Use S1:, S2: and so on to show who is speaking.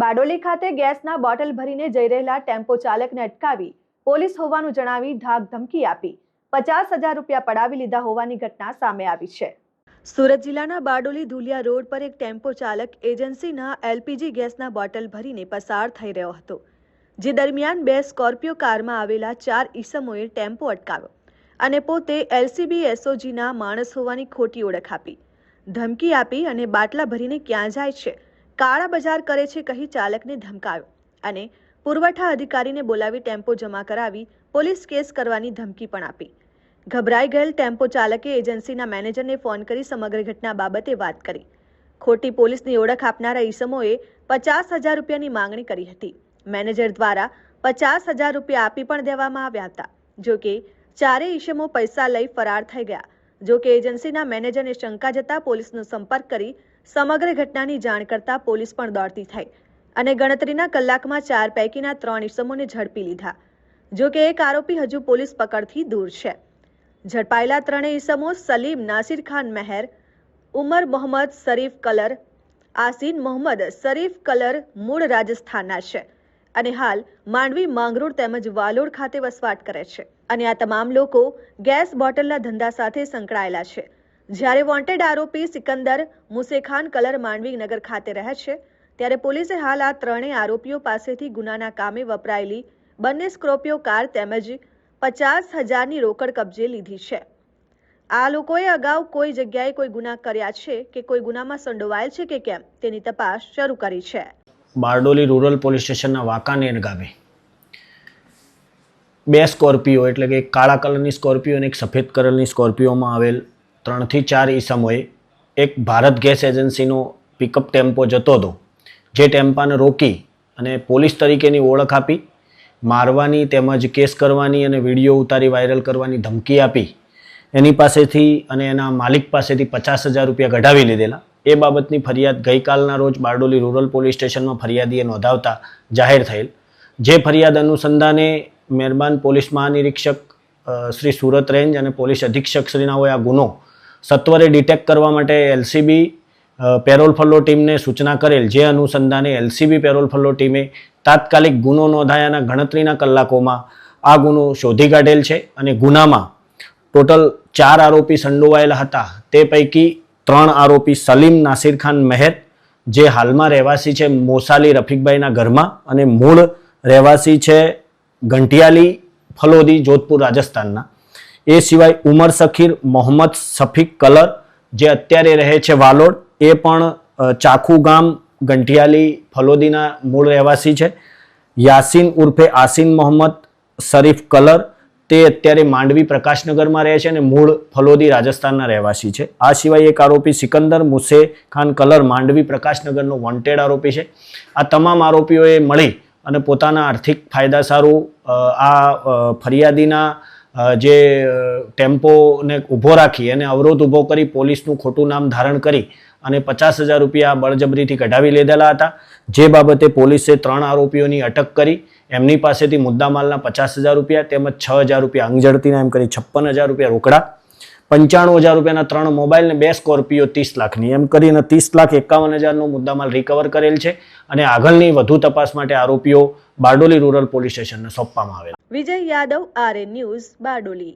S1: બારડોલી ખાતે ગેસના બોટલ ભરીને જઈ રહેલા ટેમ્પો ચાલકને અટકાવી પોલીસ હોવાનું જણાવી ધાક ધમકી આપી 50,000 રૂપિયા પડાવી લીધા હોવાની ઘટના સામે આવી છે। સુરત જિલ્લાના બારડોલી ધુલિયા રોડ પર એક ટેમ્પો ચાલક એજન્સીના એલપીજી ગેસના બોટલ ભરીને પસાર થઈ રહ્યો હતો, જે દરમિયાન બે સ્કોર્પિયો કારમાં આવેલા 4 ઈસમોએ ટેમ્પો અટકાવ્યો અને પોતે એલસીબી એસઓજીના માણસ હોવાની ખોટી ઓળખ આપી, ધમકી આપી અને બાટલા ભરીને ક્યાં જાય છે, કાળા બજાર કરે છે કહી ચાલકને ધમકાવ્યો અને પુરવઠા અધિકારીને બોલાવી ટેમ્પો જમા કરાવી પોલીસ કેસ કરવાની ધમકી પણ આપી। ગભરાઈ ગયેલ ટેમ્પો ચાલકે એજન્સીના મેનેજરને ફોન કરી સમગ્ર ઘટના બાબતે વાત કરી। ખોટી પોલીસની ઓળખ આપનારા ઈસમોએ 50,000 રૂપિયાની માંગણી કરી હતી। મેનેજર દ્વારા 50,000 રૂપિયા આપી પણ દેવામાં આવ્યા હતા, જો કે ચારેય ઈસમો પૈસા લઈ ફરાર થઈ ગયા। જો કે એજન્સીના મેનેજરને શંકા જતા પોલીસનો સંપર્ક કરી સમગ્ર ઘટનાની જાણ કરતા પોલીસ પણ દોડતી થઈ અને ગણતરીના કલાકમાં 4 પૈકીના 3 ઈસમોને ઝડપી લીધા। જો કે એક આરોપી હજુ પોલીસ પકડથી દૂર છે। ઝડપાયેલા ત્રણેય ઈસમો સલીમ નાસિર ખાન મેહર, ઉમર મોહમ્મદ શરીફ કલર, આસીન મોહમ્મદ શરીફ કલર મૂળ રાજસ્થાનના છે અને હાલ માંડવી, માંગરોળ તેમજ વાલોડ ખાતે વસવાટ કરે છે અને આ તમામ લોકો ગેસ બોટલના ધંધા સાથે સંકળાયેલા છે। જ્યારે વોન્ટેડ આરોપી સિકંદર મુસેખાન કલર માંડવી નગર ખાતે રહે છે, ત્યારે પોલીસે હાલ આ ત્રણેય આરોપીઓ પાસેથી ગુનાના કામે વપરાયેલી બંને સ્કોર્પિયો કાર તેમજ 50,000ની રોકડ કબજે લીધી છે। આ લોકોએ અગાઉ કોઈ જગ્યાએ કોઈ ગુના કર્યા છે કે કોઈ ગુનામાં સંડોવાયેલ છે કે કેમ તેની તપાસ શરૂ કરી છે।
S2: બારડોલી રૂરલ પોલીસ સ્ટેશનના વાંકાનેર ગામે બે સ્કોર્પિયો એટલે કે એક કાળા કલરની સ્કોર્પિયો અને એક સફેદ કલરની સ્કોર્પિયોમાં આવેલ 3 થી 4 ઈસમોએ એક ભારત ગેસ એજન્સીનો પિકઅપ ટેમ્પો જતો હતો, જે ટેમ્પાને રોકી અને પોલીસ તરીકેની ઓળખ આપી, મારવાની તેમજ કેસ કરવાની અને વિડીયો ઉતારી વાયરલ કરવાની ધમકી આપી એની પાસેથી અને એના માલિક પાસેથી 50,000 રૂપિયા કઢાવી લીધેલા। એ બાબતની ફરિયાદ ગઈકાલના રોજ બારડોલી રૂરલ પોલીસ સ્ટેશનમાં ફરિયાદીએ નોંધાવતા જાહેર થયેલ। જે ફરિયાદ અનુસંધાને મહેરબાન પોલીસ મહાનિરીક્ષક શ્રી સુરત રેન્જ અને પોલીસ અધિક્ષક શ્રીનાઓએ આ ગુનો સત્વરે ડિટેક્ટ કરવા માટે એલસીબી પેરોલ ફલો ટીમને સૂચના કરેલ। જે અનુસંધાને એલસીબી પેરોલ ફલો ટીમે તાત્કાલિક ગુનો નોંધાયાના ગણતરીના કલાકોમાં આ ગુનો શોધી કાઢેલ છે અને ગુનામાં ટોટલ 4 આરોપી સંડોવાયેલા હતા। તે પૈકી 3 આરોપી સલીમ નાસિર ખાન મેહર, જે હાલમાં રહેવાસી છે મોસાલી રફીકભાઈના ઘરમાં અને મૂળ રહેવાસી છે ગંઠિયાલી ફલોદી જોધપુર રાજસ્થાનના। એ સિવાય ઉમર શકીર મોહમ્મદ શફીક કલર, જે અત્યારે રહે છે વાલોડ, એ પણ ચાખુ ગામ ગંઠિયાલી ફલોદીના મૂળ રહેવાસી છે। યાસીન ઉર્ફે આસીન મોહમ્મદ શરીફ કલર, તે અત્યારે માંડવી પ્રકાશનગરમાં રહે છે અને મૂળ ફલોદી રાજસ્થાનના રહેવાસી છે। આ સિવાય એક આરોપી સિકંદર મુસે ખાન કલર માંડવી પ્રકાશનગરનો વોન્ટેડ આરોપી છે। આ તમામ આરોપીઓએ મળી અને પોતાના આર્થિક ફાયદા સારું આ ફરિયાદીના જે ટેમ્પોને ઊભો રાખી અને અવરોધ ઊભો કરી પોલીસનું ખોટું નામ ધારણ કરી અને 50,000 રૂપિયા બળજબરીથી કઢાવી લીધેલા હતા। જે બાબતે પોલીસે 3 આરોપીઓની અટક કરી એમની પાસેથી મુદ્દામાલના 50,000 રૂપિયા તેમજ 6,000 રૂપિયા અંગઝડતીના એમ કરી 56,000 રૂપિયા રોકડા, 95,000 રૂપિયાના 3 મોબાઈલ ને 2 સ્કોર્પિયો 30 લાખની એમ કરીને 30,51,000નો મુદ્દામાલ રિકવર કરેલ છે અને આગળની વધુ તપાસ માટે આરોપીઓ બારડોલી રૂરલ પોલીસ સ્ટેશનને સોંપવામાં આવેલ।
S1: વિજય યાદવ, આરએન ન્યૂઝ, બારડોલી।